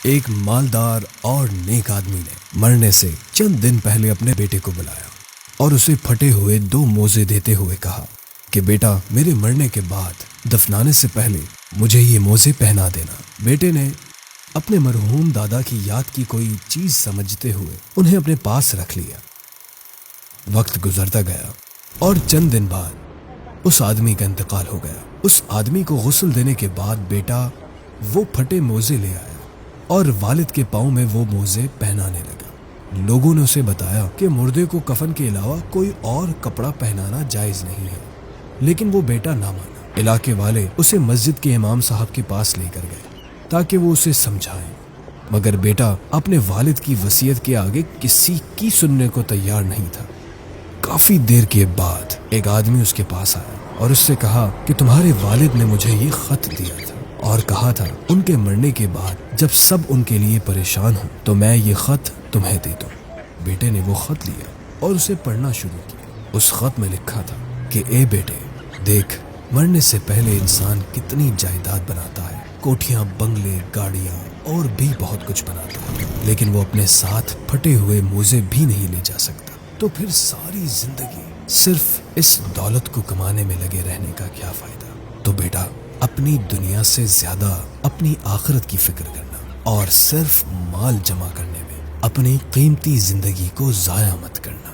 ایک مالدار اور نیک آدمی نے مرنے سے چند دن پہلے اپنے بیٹے کو بلایا اور اسے پھٹے ہوئے 2 موزے دیتے ہوئے کہا کہ بیٹا میرے مرنے کے بعد دفنانے سے پہلے مجھے یہ موزے پہنا دینا۔ بیٹے نے اپنے مرحوم دادا کی یاد کی کوئی چیز سمجھتے ہوئے انہیں اپنے پاس رکھ لیا۔ وقت گزرتا گیا اور چند دن بعد اس آدمی کا انتقال ہو گیا۔ اس آدمی کو غسل دینے کے بعد بیٹا وہ پھٹے موزے لے آیا اور والد کے پاؤں میں وہ موزے پہنانے لگا۔ لوگوں نے اسے بتایا کہ مردے کو کفن کے علاوہ کوئی اور کپڑا پہنانا جائز نہیں ہے، لیکن وہ بیٹا نہ مانا۔ علاقے والے اسے مسجد کے امام صاحب کے پاس لے کر گئے تاکہ وہ اسے سمجھائیں، مگر بیٹا اپنے والد کی وصیت کے آگے کسی کی سننے کو تیار نہیں تھا۔ کافی دیر کے بعد ایک آدمی اس کے پاس آیا اور اس سے کہا کہ تمہارے والد نے مجھے یہ خط دیا تھا اور کہا تھا ان کے مرنے کے بعد جب سب ان کے لیے پریشان ہوں تو میں یہ خط تمہیں دے دوں۔ بیٹے نے وہ خط لیا اور اسے پڑھنا شروع کیا۔ اس خط میں لکھا تھا کہ اے بیٹے دیکھ، مرنے سے پہلے انسان کتنی جائیداد بناتا ہے، کوٹھیاں، بنگلے، گاڑیاں اور بھی بہت کچھ بناتا ہے، لیکن وہ اپنے ساتھ پھٹے ہوئے موزے بھی نہیں لے جا سکتا۔ تو پھر ساری زندگی صرف اس دولت کو کمانے میں لگے رہنے کا کیا فائدہ؟ تو بیٹا اپنی دنیا سے زیادہ اپنی آخرت کی فکر کرنا اور صرف مال جمع کرنے میں اپنی قیمتی زندگی کو ضائع مت کرنا۔